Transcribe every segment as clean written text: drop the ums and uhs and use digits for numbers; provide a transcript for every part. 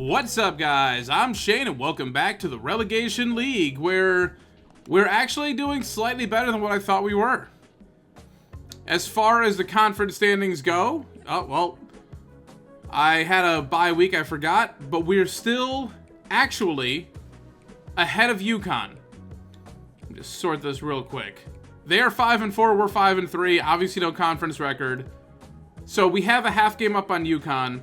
What's up, guys? I'm Shane, and welcome back to the Relegation League, where we're actually doing slightly better than what I thought we were. As far as the conference standings go, I had a bye week, I forgot, but we're still actually ahead of UConn. Let me just sort this real quick. They are 5-4, we're 5-3, obviously no conference record. So we have a half game up on UConn.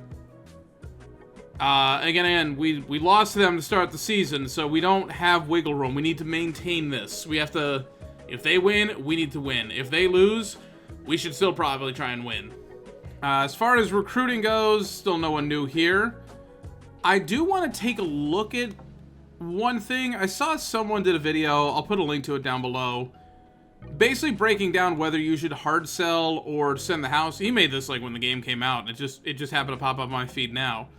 Again, we lost to them to start the season, so we don't have wiggle room. We need to maintain this. We have to, if they win, we need to win. If they lose, we should still probably try and win. As far as recruiting goes, still no one new here. I do want to take a look at one thing. I saw someone did a video, I'll put a link to it down below, basically breaking down whether you should hard sell or send the house. He made this like when the game came out, and it just happened to pop up on my feed now.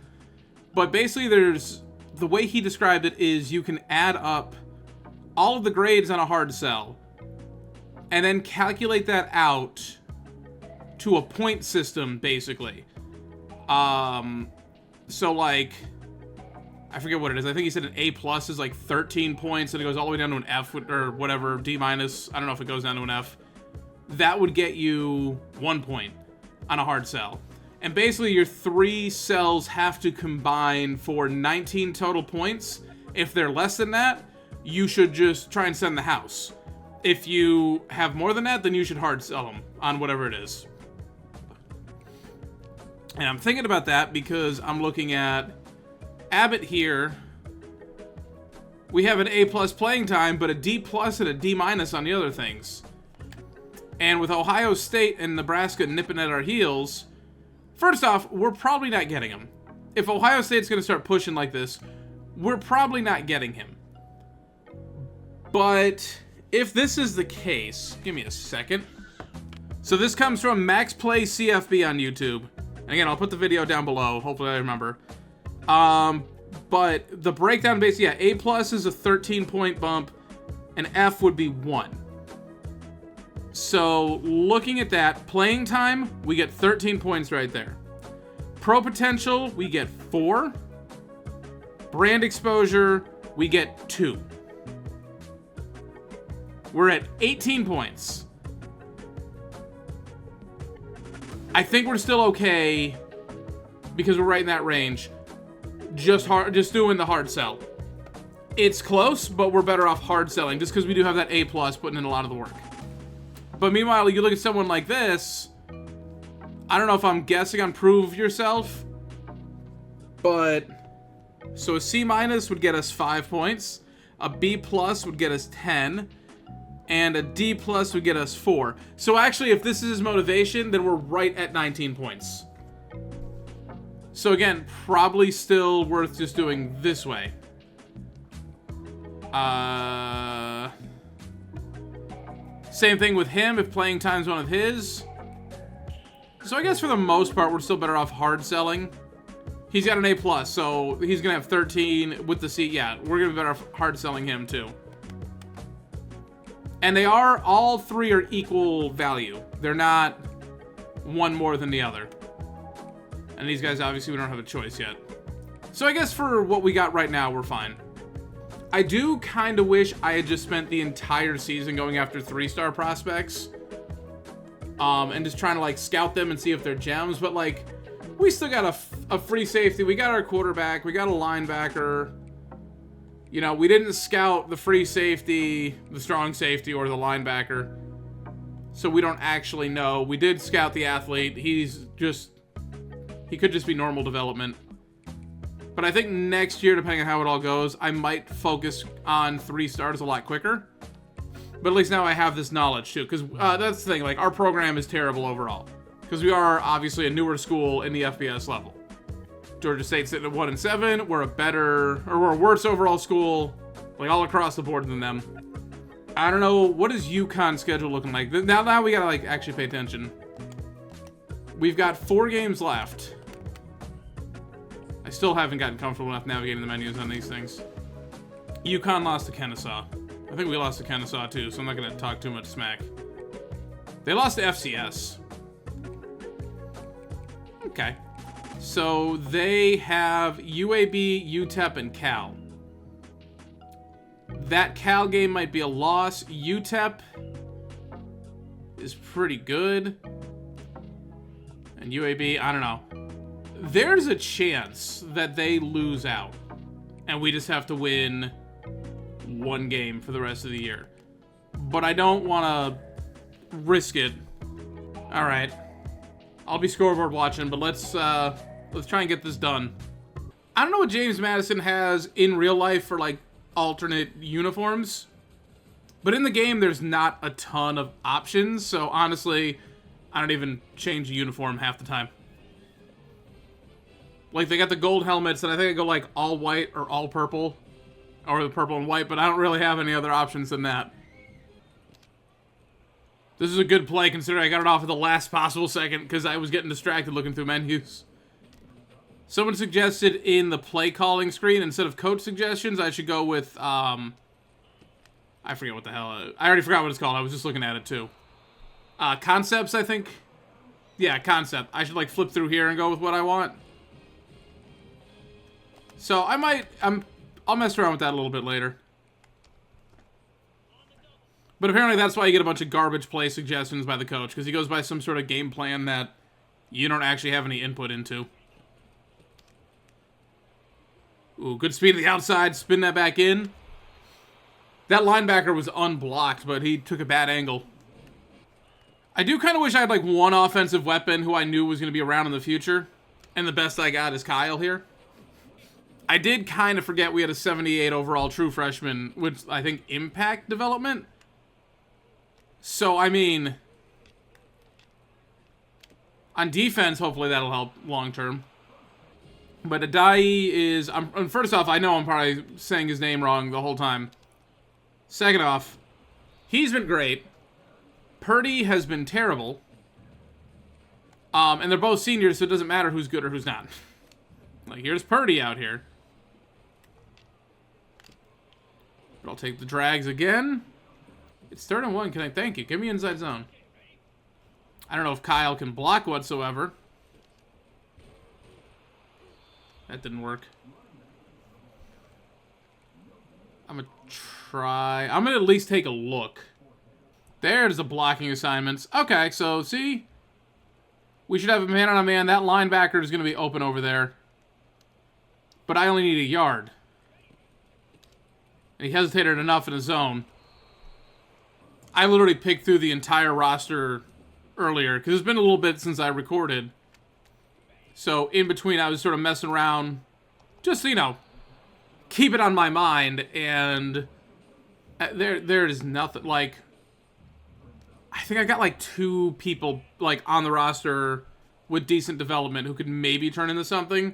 But basically, the way he described it is you can add up all of the grades on a hard sell and then calculate that out to a point system, basically. So like, I forget what it is. I think he said an A plus is like 13 points and it goes all the way down to an F or whatever, D minus. I don't know if it goes down to an F. That would get you 1 point on a hard sell. And basically, your 3 cells have to combine for 19 total points. If they're less than that, you should just try and send the house. If you have more than that, then you should hard sell them on whatever it is. And I'm thinking about that because I'm looking at Abbott here. We have an A plus playing time, but a D plus and a D minus on the other things. And with Ohio State and Nebraska nipping at our heels, first off, we're probably not getting him. If Ohio State's going to start pushing like this, we're probably not getting him. But if this is the case, give me a second. So this comes from Max Play CFB on YouTube. And again, I'll put the video down below. Hopefully I remember. But the breakdown basically, yeah, A plus is a 13-point bump, and F would be 1. So, looking at that, playing time, we get 13 points right there. Pro potential, we get 4. Brand exposure, we get 2. We're at 18 points. I think we're still okay because we're right in that range. Just doing the hard sell. It's close, but we're better off hard selling just because we do have that A plus putting in a lot of the work. But meanwhile, you look at someone like this, I don't know if I'm guessing on prove yourself, but so a C minus would get us 5 points, a B plus would get us 10, and a D plus would get us 4. So actually, if this is his motivation, then we're right at 19 points. So again, probably still worth just doing this way. Same thing with him if playing time's one of his. So I guess for the most part, we're still better off hard selling. He's got an A plus, so he's gonna have 13 with the C. Yeah, we're gonna be better off hard selling him too. And they are, all 3 are equal value. They're not one more than the other. And these guys, obviously, we don't have a choice yet. So I guess for what we got right now, we're fine. I do kind of wish I had just spent the entire season going after 3-star prospects. And just trying to, like, scout them and see if they're gems. But, like, we still got a free safety. We got our quarterback. We got a linebacker. You know, we didn't scout the free safety, the strong safety, or the linebacker. So we don't actually know. We did scout the athlete. He could just be normal development. But I think next year, depending on how it all goes, I might focus on 3 stars a lot quicker. But at least now I have this knowledge too. Because that's the thing, like, our program is terrible overall. Because we are obviously a newer school in the FBS level. Georgia State's sitting at 1-7. We're we're a worse overall school, like all across the board than them. I don't know, what is UConn's schedule looking like? Now we gotta like actually pay attention. We've got 4 games left. I still haven't gotten comfortable enough navigating the menus on these things. UConn lost to Kennesaw. I think we lost to Kennesaw too, so I'm not going to talk too much smack. They lost to FCS. Okay. So they have UAB, UTEP, and Cal. That Cal game might be a loss. UTEP is pretty good. And UAB, I don't know. There's a chance that they lose out. And we just have to win one game for the rest of the year. But I don't want to risk it. Alright. I'll be scoreboard watching, but let's try and get this done. I don't know what James Madison has in real life for, like, alternate uniforms. But in the game, there's not a ton of options. So, honestly, I don't even change the uniform half the time. Like, they got the gold helmets, and I think I go, like, all white or all purple. Or the purple and white, but I don't really have any other options than that. This is a good play, considering I got it off at the last possible second, because I was getting distracted looking through menus. Someone suggested in the play calling screen, instead of coach suggestions, I should go with, I forget what the hell, I already forgot what it's called, I was just looking at it too. Concepts, I think? Yeah, concept. I should, like, flip through here and go with what I want. So, I'll mess around with that a little bit later. But apparently that's why you get a bunch of garbage play suggestions by the coach, because he goes by some sort of game plan that you don't actually have any input into. Ooh, good speed to the outside, spin that back in. That linebacker was unblocked, but he took a bad angle. I do kind of wish I had, like, one offensive weapon who I knew was going to be around in the future, and the best I got is Kyle here. I did kind of forget we had a 78 overall true freshman, which I think impact development. So, I mean, on defense, hopefully that'll help long term. But Adai is, first off, I know I'm probably saying his name wrong the whole time. Second off, he's been great. Purdy has been terrible. And they're both seniors, so it doesn't matter who's good or who's not. Like, here's Purdy out here. But I'll take the drags again. It's 3rd and 1. Can I thank you? Give me inside zone. I don't know if Kyle can block whatsoever. That didn't work. I'm going to try. I'm going to at least take a look. There's the blocking assignments. Okay, so see? We should have a man on a man. That linebacker is going to be open over there. But I only need a yard. And he hesitated enough in his zone. I literally picked through the entire roster earlier, because it's been a little bit since I recorded. So, in between, I was sort of messing around, just, you know, keep it on my mind, and there is nothing, like, I think I got, like, 2 people, like, on the roster with decent development who could maybe turn into something.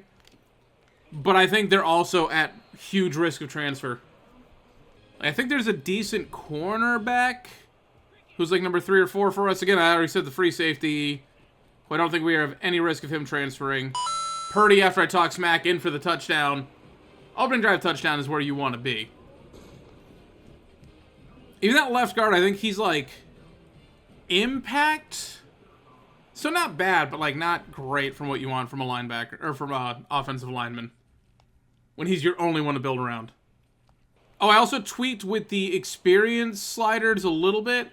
But I think they're also at huge risk of transfer. I think there's a decent cornerback who's like number 3 or 4 for us. Again, I already said the free safety. I don't think we have any risk of him transferring. Purdy, after I talk smack, in for the touchdown. Opening drive touchdown is where you want to be. Even that left guard, I think he's like impact. So not bad, but like not great from what you want from a linebacker or from a offensive lineman when he's your only one to build around. Oh, I also tweaked with the experience sliders a little bit.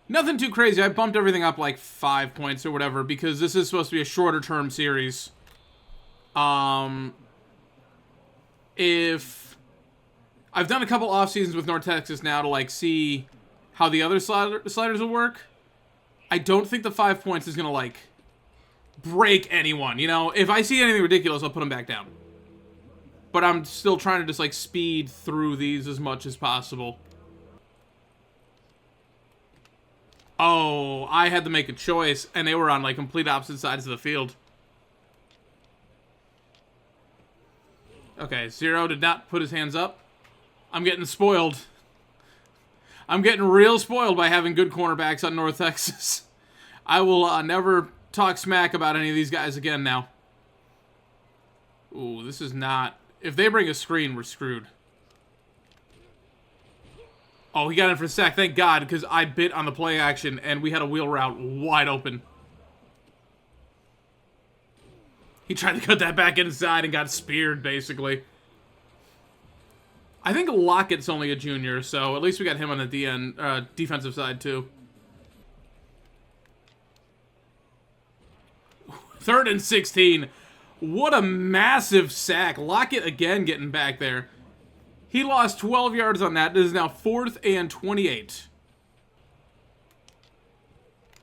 Nothing too crazy. I bumped everything up like 5 points or whatever because this is supposed to be a shorter term series. If I've done a couple off seasons with North Texas now to like see how the other sliders will work. I don't think the 5 points is gonna like break anyone. You know, if I see anything ridiculous, I'll put them back down. But I'm still trying to just like speed through these as much as possible. Oh, I had to make a choice, and they were on like complete opposite sides of the field. Okay, 0 did not put his hands up. I'm getting spoiled. I'm getting real spoiled by having good cornerbacks on North Texas. I will never talk smack about any of these guys again now. Ooh, this is not... If they bring a screen, we're screwed. Oh, he got in for a sack. Thank God, because I bit on the play action, and we had a wheel route wide open. He tried to cut that back inside and got speared, basically. I think Lockett's only a junior, so at least we got him on the defensive side, too. 3rd and 16. What a massive sack. Lockett again getting back there. He lost 12 yards on that. This is now 4th and 28.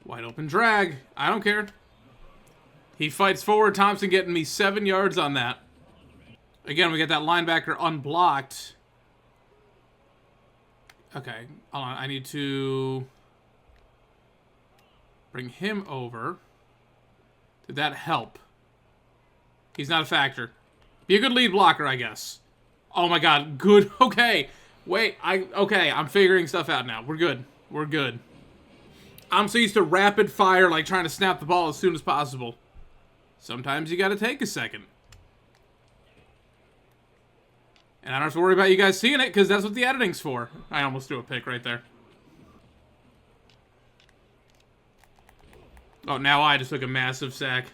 Wide open drag. I don't care. He fights forward. Thompson getting me 7 yards on that. Again, we get that linebacker unblocked. Okay, hold on. I need to bring him over. Did that help? He's not a factor. Be a good lead blocker, I guess. Oh my god, good. Okay. Wait, okay, I'm figuring stuff out now. We're good. We're good. I'm so used to rapid fire, like trying to snap the ball as soon as possible. Sometimes you gotta take a second. And I don't have to worry about you guys seeing it, because that's what the editing's for. I almost threw a pick right there. Oh, now I just took a massive sack.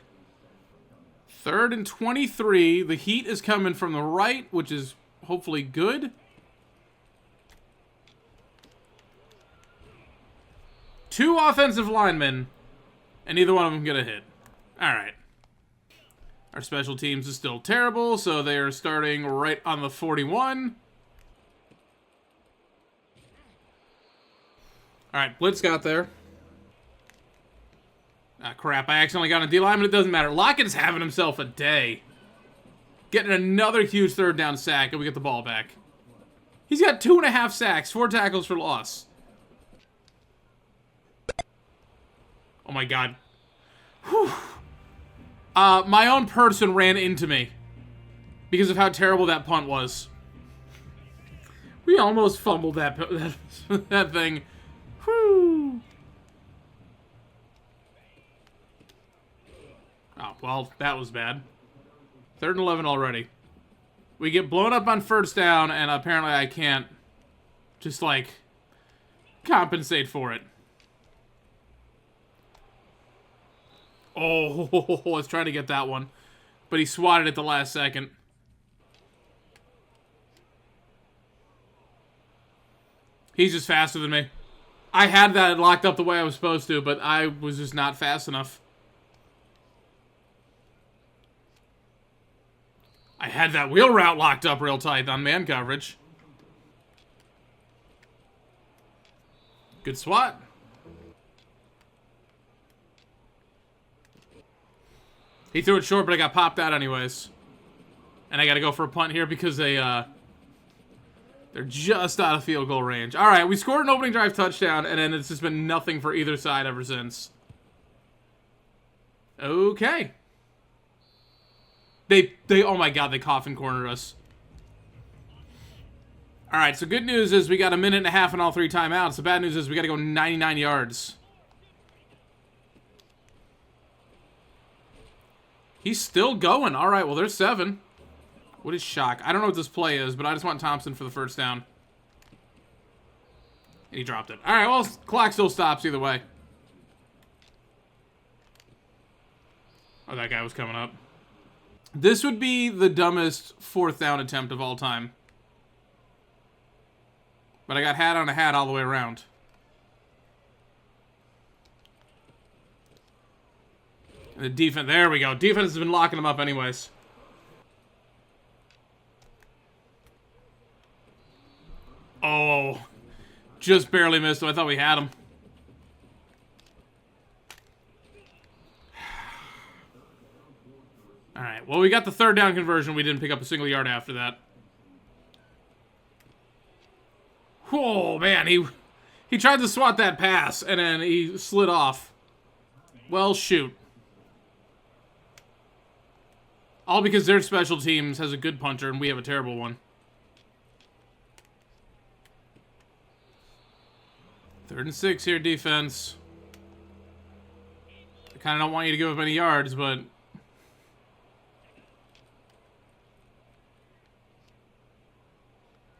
3rd and 23. The heat is coming from the right, which is hopefully good. Two offensive linemen, and neither one of them get a hit. All right. Our special teams is still terrible, so they are starting right on the 41. All right, blitz got there. Ah, crap, I accidentally got a D-line, but it doesn't matter. Lockett's having himself a day. Getting another huge 3rd down sack, and we get the ball back. He's got 2.5 sacks, 4 tackles for loss. Oh my god. Whew. My own person ran into me because of how terrible that punt was. We almost fumbled that thing. Whew. Oh, well, that was bad. 3rd and 11 already. We get blown up on 1st down, and apparently I can't just, like, compensate for it. Oh, I was trying to get that one. But he swatted it the last second. He's just faster than me. I had that locked up the way I was supposed to, but I was just not fast enough. I had that wheel route locked up real tight on man coverage. Good swat. He threw it short, but I got popped out anyways. And I got to go for a punt here because they're just out of field goal range. All right, we scored an opening drive touchdown, and then it's just been nothing for either side ever since. Okay. Oh my god, they coffin cornered us. All right, so good news is we got 1.5 minutes on all 3 timeouts. The bad news is we got to go 99 yards. He's still going. All right, well, there's 7. What is shock? I don't know what this play is, but I just want Thompson for the 1st down. And he dropped it. All right, well, clock still stops either way. Oh, that guy was coming up. This would be the dumbest 4th down attempt of all time. But I got hat on a hat all the way around. The defense, there we go. Defense has been locking them up anyways. Oh, just barely missed him. I thought we had him. All right, well, we got the 3rd down conversion. We didn't pick up a single yard after that. Oh, man, he tried to swat that pass, and then he slid off. Well, shoot. All because their special teams has a good punter and we have a terrible one. 3rd and 6 here, defense. I kind of don't want you to give up any yards, but...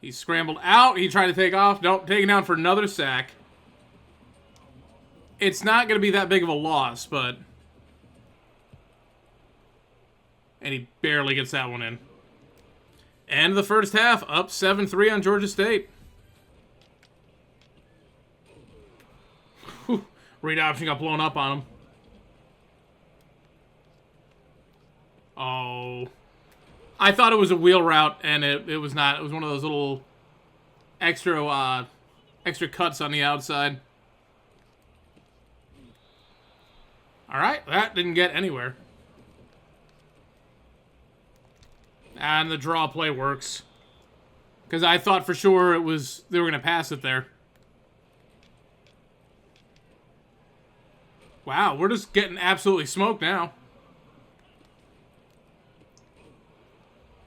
He scrambled out. He tried to take off. Nope, taken down for another sack. It's not going to be that big of a loss, but... And he barely gets that one in. And the first half, up 7-3 on Georgia State. Whew. Read option got blown up on him. Oh. I thought it was a wheel route, and it was not. It was one of those little extra cuts on the outside. Alright, that didn't get anywhere. And the draw play works. Because I thought for sure they were going to pass it there. Wow, we're just getting absolutely smoked now.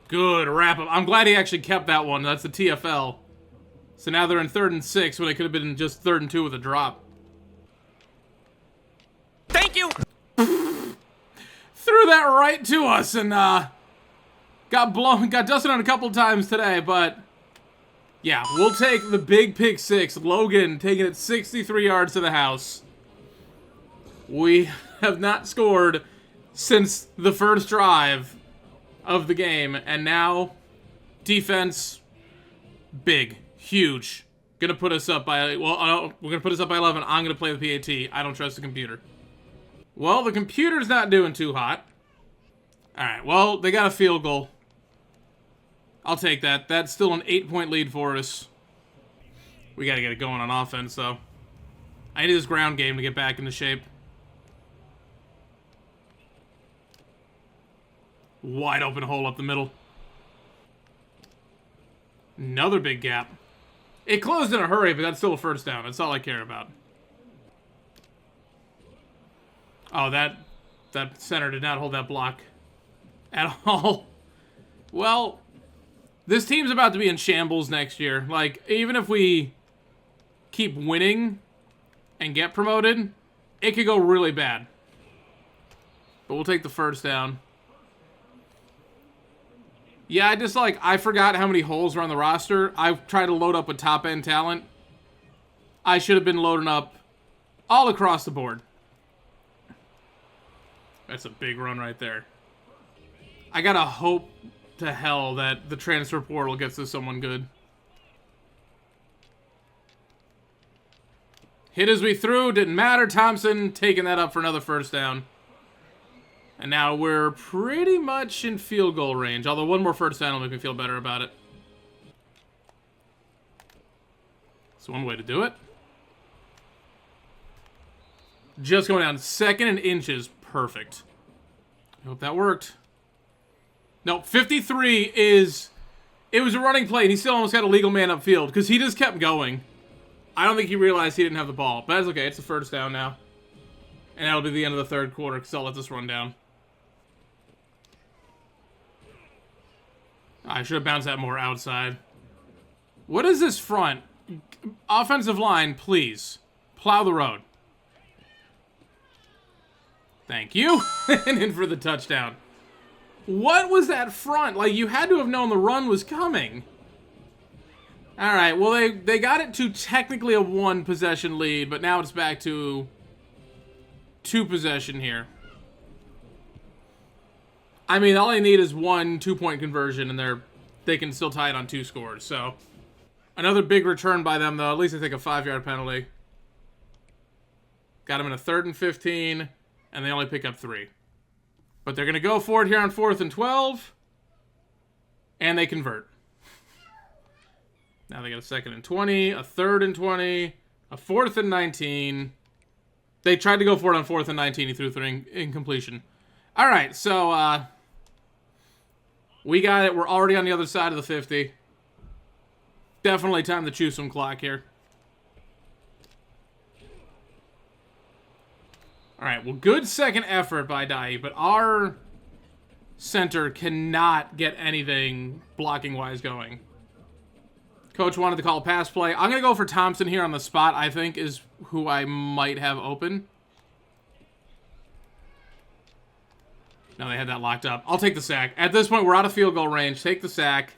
Good wrap up. I'm glad he actually kept that one. That's the TFL. So now they're in 3rd and 6 when it could have been just 3rd and 2 with a drop. Thank you! Threw that right to us and got dusted on a couple times today, but yeah, we'll take the big pick 6. Logan taking it 63 yards to the house. We have not scored since the first drive of the game, and now defense, big, huge. Gonna put us up by, well, we're gonna put us up by 11. I'm gonna play the PAT. I don't trust the computer. Well, the computer's not doing too hot. Alright, well, they got a field goal. I'll take that. That's still an 8-point lead for us. We gotta get it going on offense, though. I need this ground game to get back into shape. Wide open hole up the middle. Another big gap. It closed in a hurry, but that's still a first down. That's all I care about. Oh, that center did not hold that block at all. Well, this team's about to be in shambles next year. Like, even if we keep winning and get promoted, it could go really bad. But we'll take the first down. Yeah, I forgot how many holes were on the roster. I tried to load up with top-end talent. I should have been loading up all across the board. That's a big run right there. I gotta hope to hell that the transfer portal gets us someone good. Hit as we threw, didn't matter. Thompson taking that up for another first down. And now we're pretty much in field goal range. Although one more first down will make me feel better about it. That's one way to do it. Just going down 2nd and inches. Perfect. I hope that worked. No, 53 is... It was a running play, and he still almost got a legal man upfield, because he just kept going. I don't think he realized he didn't have the ball. But that's okay. It's a first down now. And that'll be the end of the 3rd quarter, because I'll let this run down. I should have bounced that more outside. What is this front? Offensive line, please. Plow the road. Thank you. And in for the touchdown. What was that front? Like, you had to have known the run was coming. Alright, well, they got it to technically a 1-possession lead, but now it's back to 2-possession here. I mean, all they need is 1 2-point conversion, and they can still tie it on 2 scores. So, another big return by them, though. At least I think a 5-yard penalty. Got them in a 3rd and 15, and they only pick up 3. But they're going to go for it here on 4th and 12, and they convert. Now they got a 2nd and 20, a 3rd and 20, a 4th and 19. They tried to go for it on 4th and 19. He threw 3 incompletion. All right, so we got it. We're already on the other side of the 50. Definitely time to chew some clock here. All right, well, good second effort by Dai, but our center cannot get anything blocking-wise going. Coach wanted to call a pass play. I'm going to go for Thompson here on the spot, I think, is who I might have open. No, they had that locked up. I'll take the sack. At this point, we're out of field goal range. Take the sack.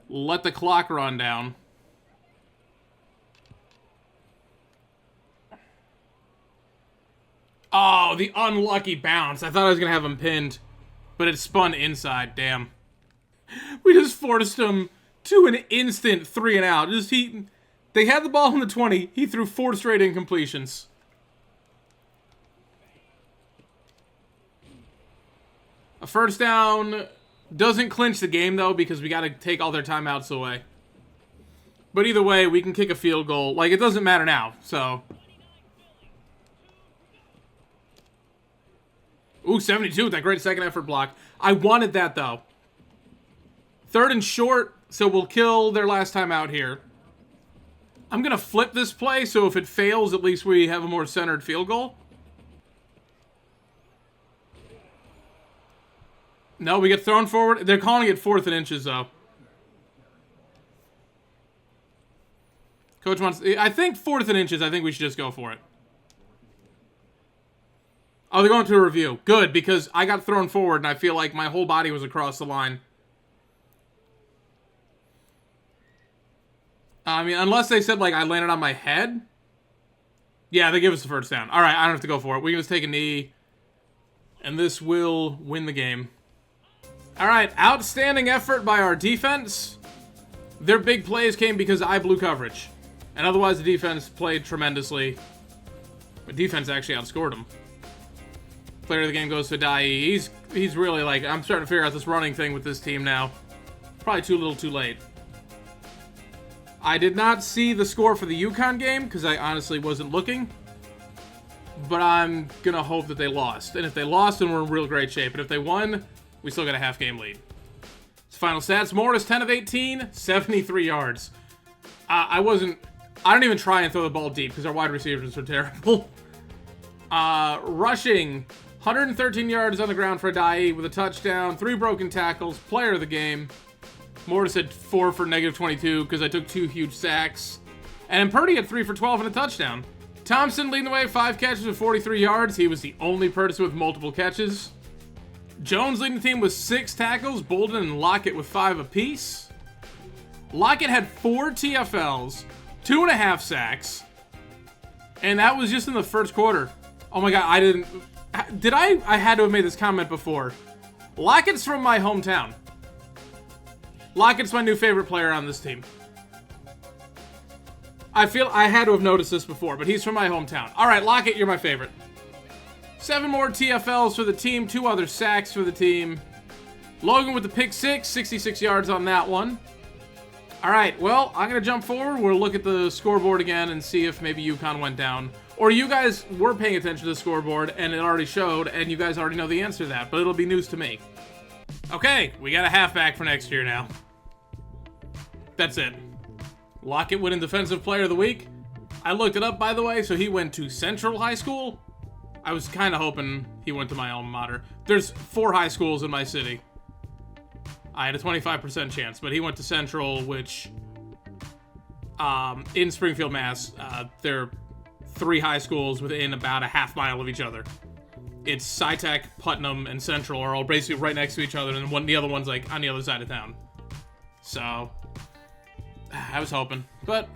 Let the clock run down. Oh, the unlucky bounce. I thought I was going to have him pinned. But it spun inside. Damn. We just forced him to an instant 3 and out. They had the ball in the 20. He threw 4 straight incompletions. A first down doesn't clinch the game, though, because we got to take all their timeouts away. But either way, we can kick a field goal. Like, it doesn't matter now, so. Ooh, 72 with that great second effort block. I wanted that, though. 3rd and short, so we'll kill their last time out here. I'm going to flip this play, so if it fails, at least we have a more centered field goal. No, we get thrown forward. They're calling it 4th and inches, though. Coach wants... I think 4th and inches. I think we should just go for it. Oh, they're going to a review. Good, because I got thrown forward, and I feel like my whole body was across the line. I mean, unless they said, like, I landed on my head. Yeah, they give us the first down. All right, I don't have to go for it. We can just take a knee, and this will win the game. All right, outstanding effort by our defense. Their big plays came because I blew coverage. And otherwise, the defense played tremendously. But defense actually outscored them. Player of the game goes to Dai. He's really like, I'm starting to figure out this running thing with this team now. Probably too little too late. I did not see the score for the UConn game because I honestly wasn't looking. But I'm going to hope that they lost. And if they lost, then we're in real great shape. And if they won, we still got a half-game lead. Final stats, Morris, 10 of 18, 73 yards. I don't even try and throw the ball deep because our wide receivers are terrible. Rushing, 113 yards on the ground for Dai with a touchdown, 3 broken tackles, player of the game. Morris had 4 for -22 because I took 2 huge sacks. And Purdy had 3 for 12 and a touchdown. Thompson leading the way, 5 catches with 43 yards. He was the only person with multiple catches. Jones leading the team with 6 tackles. Bolden and Lockett with 5 apiece. Lockett had 4 TFLs, 2.5 sacks. And that was just in the first quarter. Oh my god, I had to have made this comment before. Lockett's from my hometown. Lockett's my new favorite player on this team. I feel I had to have noticed this before, but he's from my hometown. All right, Lockett, you're my favorite. 7 more TFLs for the team, 2 other sacks for the team. Logan with the pick 6, 66 yards on that one. All right, well, I'm going to jump forward. We'll look at the scoreboard again and see if maybe UConn went down. Or you guys were paying attention to the scoreboard and it already showed, and you guys already know the answer to that, but it'll be news to me. Okay, we got a halfback for next year now. That's it. Lockett winning Defensive Player of the Week. I looked it up, by the way, so he went to Central High School. I was kind of hoping he went to my alma mater. There's 4 high schools in my city. I had a 25% chance, but he went to Central, which, in Springfield, Mass, there are 3 high schools within about a half mile of each other. It's SciTech, Putnam, and Central are all basically right next to each other, and the other one's like on the other side of town. So, I was hoping, but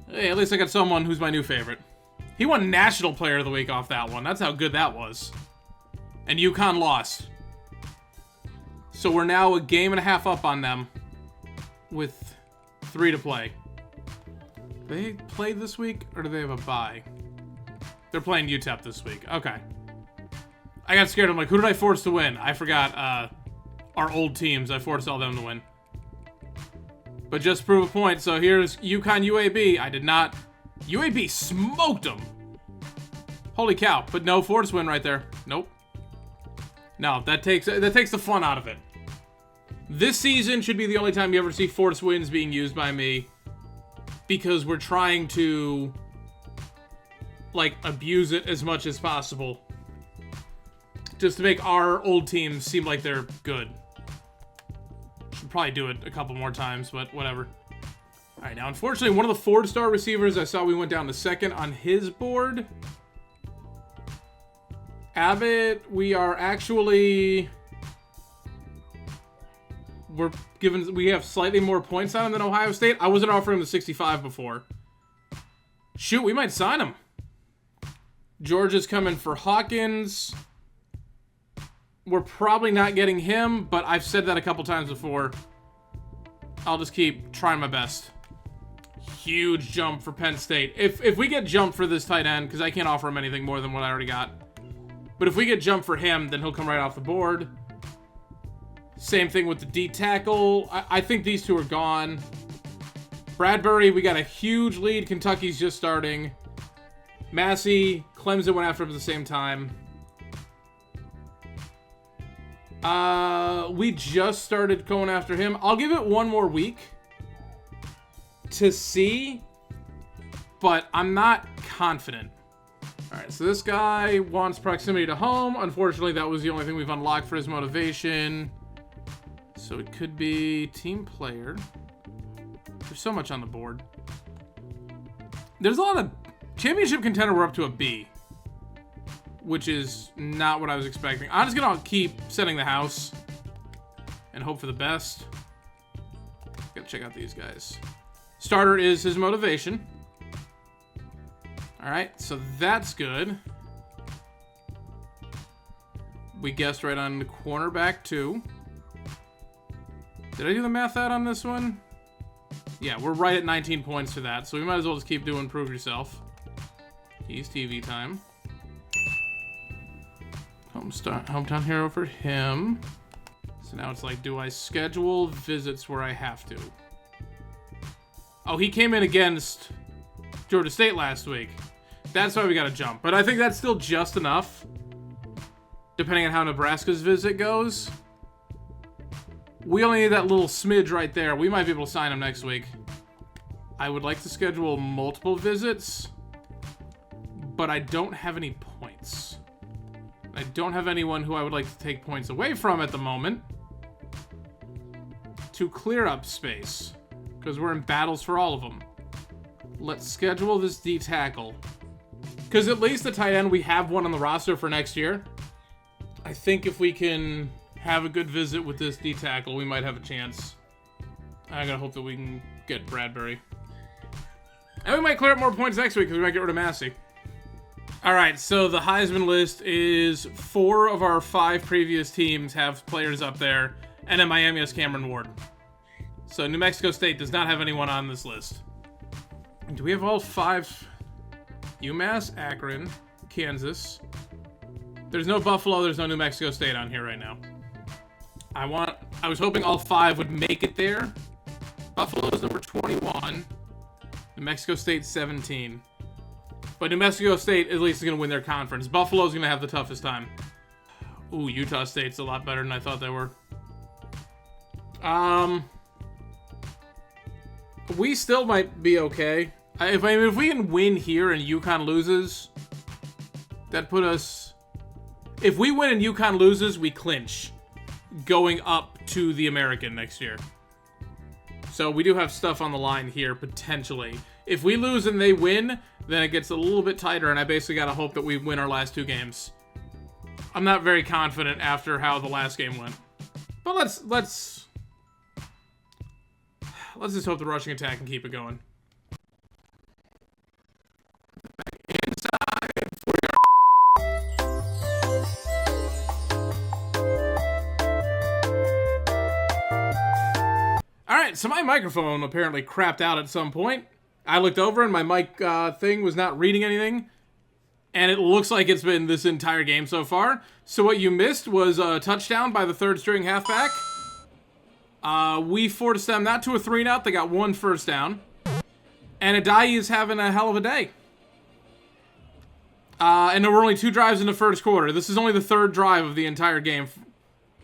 hey, at least I got someone who's my new favorite. He won National Player of the Week off that one. That's how good that was. And UConn lost. So we're now a game and a half up on them with 3 to play. Do they play this week, or do they have a bye? They're playing UTEP this week. Okay. I got scared. I'm like, who did I force to win? I forgot our old teams. I forced all them to win. But just to prove a point, so here's UConn UAB. I did not... UAB smoked them. Holy cow. But no force win right there. Nope. No, that takes the fun out of it. This season should be the only time you ever see force wins being used by me. Because we're trying to, like, abuse it as much as possible. Just to make our old teams seem like they're good. Should probably do it a couple more times, but whatever. Alright, now unfortunately, one of the 4-star receivers I saw we went down to 2nd on his board. Abbott, we are actually... we have slightly more points on him than Ohio State. I wasn't offering him the 65 before. Shoot, we might sign him. Georgia's coming for Hawkins. We're probably not getting him, but I've said that a couple times before. I'll just keep trying my best. Huge jump for Penn State. If we get jumped for this tight end, because I can't offer him anything more than what I already got. But if we get jumped for him, then he'll come right off the board. Same thing with the D tackle. I think these two are gone. Bradbury, we got a huge lead. Kentucky's just starting. Massey, Clemson went after him at the same time. We just started going after him. I'll give it one more week to see, but I'm not confident. All right, so this guy wants proximity to home. Unfortunately, that was the only thing we've unlocked for his motivation. So it could be team player. There's so much on the board. There's a lot of championship contender. We're up to a B, which is not what I was expecting. I'm just gonna keep setting the house and hope for the best. Gotta check out these guys. Starter is his motivation. All right, so that's good. We guessed right on the cornerback too. Did I do the math out on this one? Yeah, we're right at 19 points for that, so we might as well just keep doing prove yourself. He's TV time. Hometown hero for him. So now it's like, do I schedule visits where I have to? Oh, he came in against Georgia State last week. That's why we got to jump. But I think that's still just enough, depending on how Nebraska's visit goes. We only need that little smidge right there. We might be able to sign him next week. I would like to schedule multiple visits, but I don't have any points. I don't have anyone who I would like to take points away from at the moment to clear up space, because we're in battles for all of them. Let's schedule this D tackle, because at least the tight end, we have one on the roster for next year. I think if we can have a good visit with this D tackle, we might have a chance. I gotta hope that we can get Bradbury. And we might clear up more points next week because we might get rid of Massey. Alright, so the Heisman list is 4 of our 5 previous teams have players up there, and then Miami has Cameron Ward. So New Mexico State does not have anyone on this list. Do we have all 5? UMass, Akron, Kansas. There's no Buffalo, there's no New Mexico State on here right now. I was hoping all 5 would make it there. Buffalo's number 21. New Mexico State 17. But New Mexico State at least is going to win their conference. Buffalo's going to have the toughest time. Ooh, Utah State's a lot better than I thought they were. We still might be okay. If we can win here and UConn loses, that put us... If we win and UConn loses, we clinch going up to the American next year. So we do have stuff on the line here, potentially. If we lose and they win, then it gets a little bit tighter, and I basically got to hope that we win our last 2 games. I'm not very confident after how the last game went. But let's just hope the rushing attack can keep it going. Inside 40 yards. Alright, so my microphone apparently crapped out at some point. I looked over and my mic thing was not reading anything. And it looks like it's been this entire game so far. So what you missed was a touchdown by the 3rd string halfback. We forced them not to a 3-and-out. They got 1 first down. And Aggies is having a hell of a day. And there were only 2 drives in the first quarter. This is only the 3rd drive of the entire game,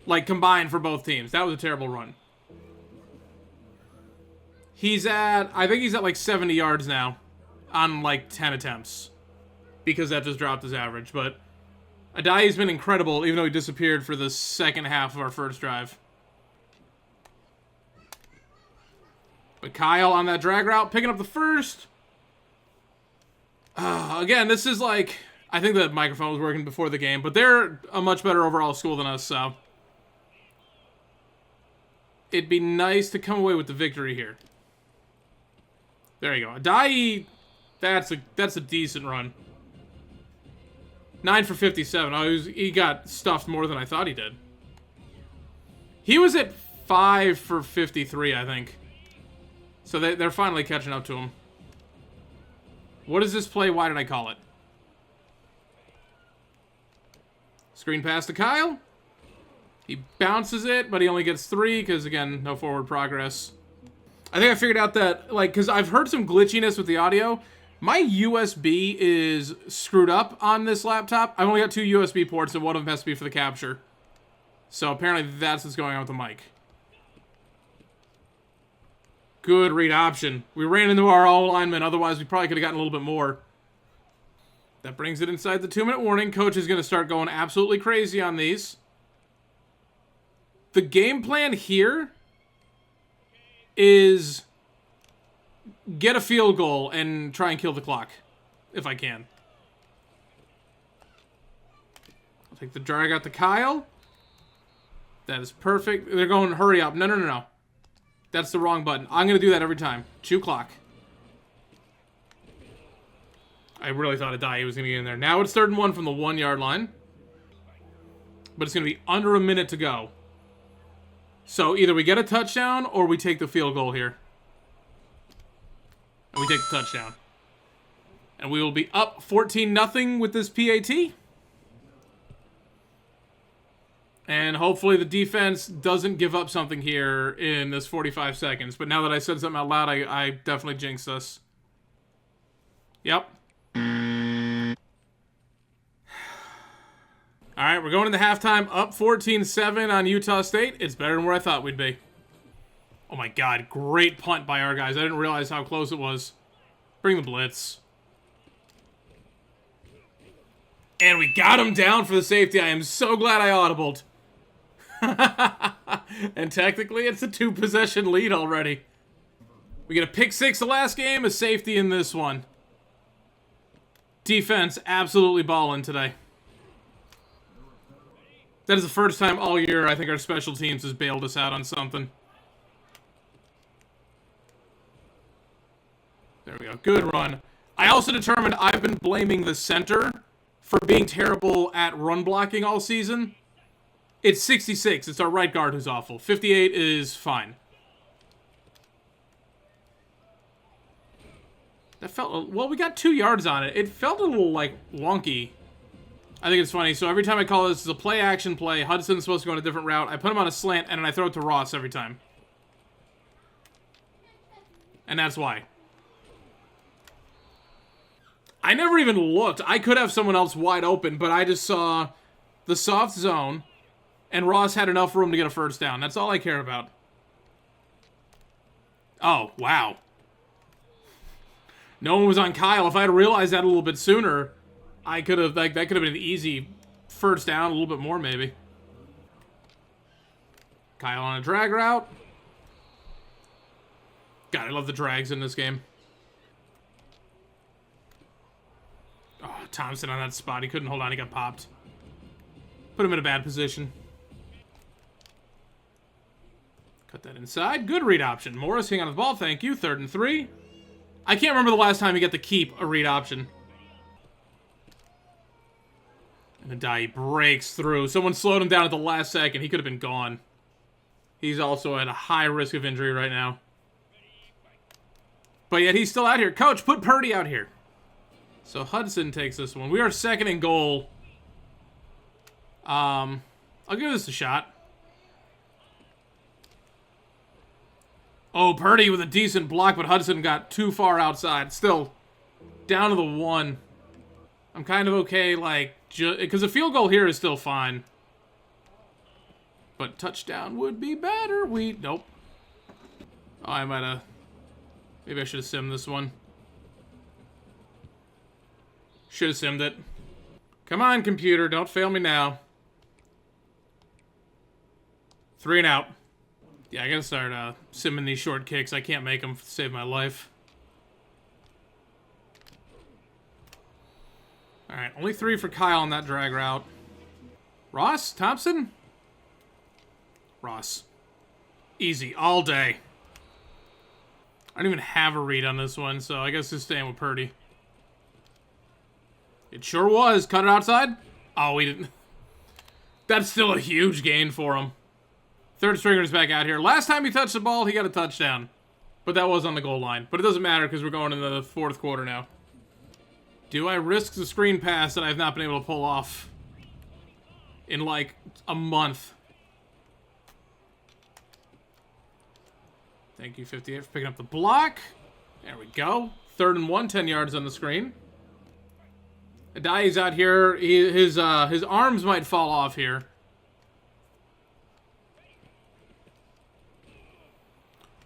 like combined for both teams. That was a terrible run. I think he's at like 70 yards now on like 10 attempts, because that just dropped his average. But Adai's been incredible, even though he disappeared for the second half of our first drive. But Kyle on that drag route, picking up the first. Again, this is like, I think the microphone was working before the game, but they're a much better overall school than us, so it'd be nice to come away with the victory here. There you go. Adai, that's a decent run. 9 for 57. Oh, he got stuffed more than I thought he did. He was at 5 for 53, I think. So they're finally catching up to him. What is this play? Why did I call it? Screen pass to Kyle. He bounces it, but he only gets 3 because, again, no forward progress. I think I figured out that, like, because I've heard some glitchiness with the audio. My USB is screwed up on this laptop. I've only got 2 USB ports, and one of them has to be for the capture. So apparently that's what's going on with the mic. Good read option. We ran into our all linemen, otherwise we probably could have gotten a little bit more. That brings it inside the 2-minute warning. Coach is going to start going absolutely crazy on these. The game plan here is get a field goal and try and kill the clock, if I can. I'll take the drag out to Kyle. That is perfect. They're going hurry up. No, no, no, no. That's the wrong button. I'm going to do that every time. Chew clock. I really thought Adai was going to get in there. Now it's 3rd and 1 from the 1-yard line. But it's going to be under a minute to go. So either we get a touchdown or we take the field goal here. And we take the touchdown. And we will be up 14-0 with this PAT. And hopefully the defense doesn't give up something here in this 45 seconds. But now that I said something out loud, I definitely jinxed us. Yep. Alright, we're going into halftime. Up 14-7 on Utah State. It's better than where I thought we'd be. Oh my god, great punt by our guys. I didn't realize how close it was. Bring the blitz. And we got him down for the safety. I am so glad I audibled. And technically, it's a 2-possession lead already. We get a pick 6 the last game, a safety in this one. Defense absolutely balling today. That is the first time all year I think our special teams has bailed us out on something. There we go. Good run. I also determined I've been blaming the center for being terrible at run blocking all season. It's 66. It's our right guard who's awful. 58 is fine. That felt... Well, we got 2 yards on it. It felt a little, like, wonky. I think it's funny. So every time I call this is a play-action play, Hudson's supposed to go on a different route. I put him on a slant, and then I throw it to Ross every time. And that's why. I never even looked. I could have someone else wide open, but I just saw the soft zone, and Ross had enough room to get a first down. That's all I care about. Oh, wow. No one was on Kyle. If I had realized that a little bit sooner, I could have, like, that could have been an easy first down, a little bit more maybe. Kyle on a drag route. God, I love the drags in this game. Oh, Thompson on that spot. He couldn't hold on. He got popped. Put him in a bad position. Cut that inside. Good read option. Morris hang on the ball. Thank you. 3rd and 3. I can't remember the last time he got to keep a read option. And Adai breaks through. Someone slowed him down at the last second. He could have been gone. He's also at a high risk of injury right now. But yet he's still out here. Coach, put Purdy out here. So Hudson takes this one. We are 2nd and goal. I'll give this a shot. Oh, Purdy with a decent block, but Hudson got too far outside. Still, down to the 1. I'm kind of okay, like, because a field goal here is still fine. But touchdown would be better. Nope. Oh, I might have... Maybe I should have simmed this one. Should have simmed it. Come on, computer. Don't fail me now. 3 and out. Yeah, I gotta start simming these short kicks. I can't make them to save my life. Alright, only 3 for Kyle on that drag route. Ross? Thompson? Ross. Easy, all day. I don't even have a read on this one, so I guess just staying with Purdy. It sure was. Cut it outside. Oh, we didn't. That's still a huge gain for him. Third stringer's back out here. Last time he touched the ball, he got a touchdown. But that was on the goal line. But it doesn't matter because we're going into the fourth quarter now. Do I risk the screen pass that I've not been able to pull off in like a month? Thank you, 58, for picking up the block. There we go. 3rd and 1, 10 yards on the screen. Adai's out here. His arms might fall off here.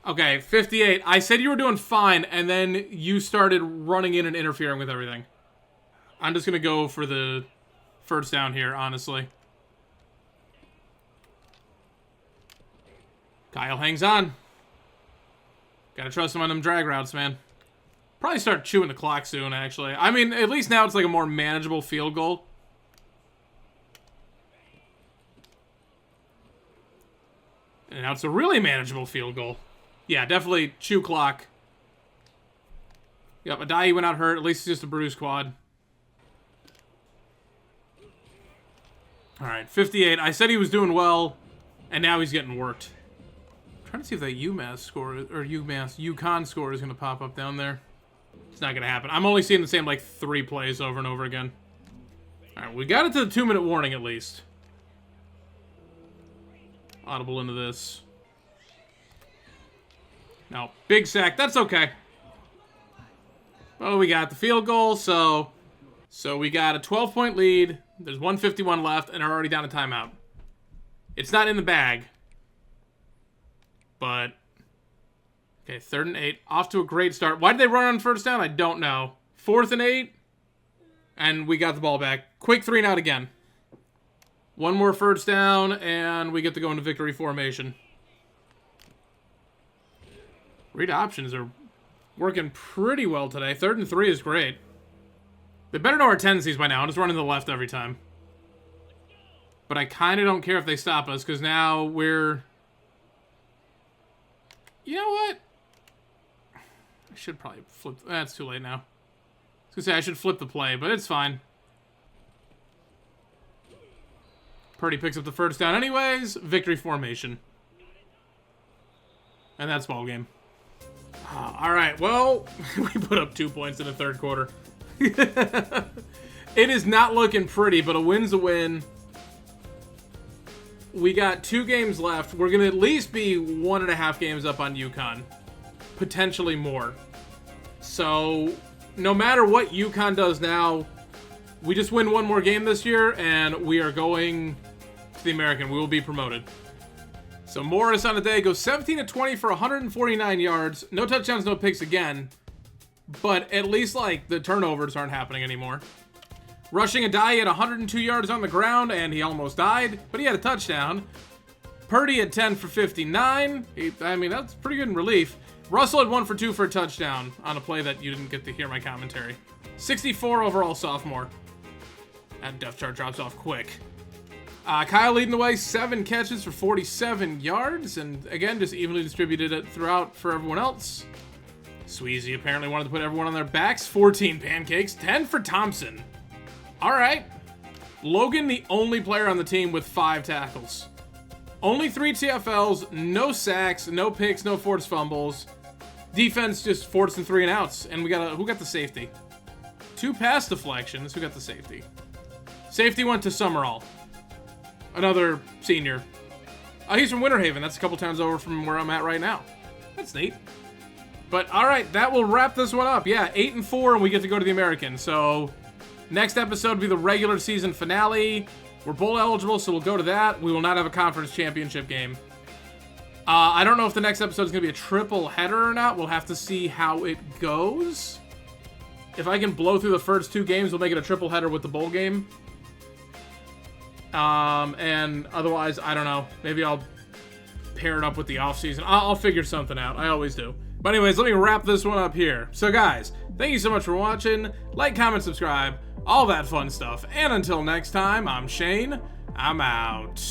Okay, 58. I said you were doing fine, and then you started running in and interfering with everything. I'm just going to go for the first down here, honestly. Kyle hangs on. Gotta trust him on them drag routes, man. Probably start chewing the clock soon, actually. I mean, at least now it's like a more manageable field goal. And now it's a really manageable field goal. Yeah, definitely chew clock. Yep, Adai went out hurt. At least it's just a bruised quad. All right, 58. I said he was doing well, and now he's getting worked. I'm trying to see if that UMass score, or UConn score is going to pop up down there. It's not going to happen. I'm only seeing the same, like, 3 plays over and over again. All right, we got it to the 2-minute warning, at least. Audible into this. No, big sack. That's okay. Well, we got the field goal, so we got a 12-point lead. There's 1:51 left, and are already down a timeout. It's not in the bag. But, okay, 3rd and 8. Off to a great start. Why did they run on first down? I don't know. 4th and 8. And we got the ball back. Quick 3-and-out again. One more first down, and we get to go into victory formation. Read options are working pretty well today. 3rd and 3 is great. They better know our tendencies by now. I'm just running to the left every time. But I kind of don't care if they stop us, because now we're... You know what? I should probably flip... That's too late now. I was going to say I should flip the play, but it's fine. Purdy picks up the first down anyways. Victory formation. And that's ball game. All right, well, we put up 2 points in the 3rd quarter. It is not looking pretty, but a win's a win. We got 2 games left. We're going to at least be 1.5 games up on UConn. Potentially more. So, no matter what UConn does now, we just win 1 more game this year, and we are going to the American. We will be promoted. So, Morris on the day goes 17-20 for 149 yards. No touchdowns, no picks again. But at least, like, the turnovers aren't happening anymore. Rushing Adai at 102 yards on the ground, and he almost died, but he had a touchdown. Purdy at 10 for 59. I mean, that's pretty good in relief. Russell had 1 for 2 for a touchdown on a play that you didn't get to hear my commentary. 64 overall sophomore. That depth chart drops off quick. Kyle leading the way, 7 catches for 47 yards, and again, just evenly distributed it throughout for everyone else. Sweezy apparently wanted to put everyone on their backs. 14 pancakes, 10 for Thompson. All right. Logan, the only player on the team with 5 tackles. Only 3 TFLs, no sacks, no picks, no forced fumbles. Defense just forced and 3-and-outs, and we got who got the safety? 2 pass deflections. Who got the safety? Safety went to Summerall. Another senior. He's from Winter Haven. That's a couple towns over from where I'm at right now. That's neat. But, all right, that will wrap this one up. Yeah, 8-4, and we get to go to the American. So, next episode will be the regular season finale. We're bowl eligible, so we'll go to that. We will not have a conference championship game. I don't know if the next episode is going to be a triple header or not. We'll have to see how it goes. If I can blow through the first 2 games, we'll make it a triple header with the bowl game. And otherwise, I don't know. Maybe I'll pair it up with the offseason. I'll figure something out. I always do. But anyways, let me wrap this one up here. So guys, thank you so much for watching. Like, comment, subscribe, all that fun stuff. And until next time, I'm Shane. I'm out.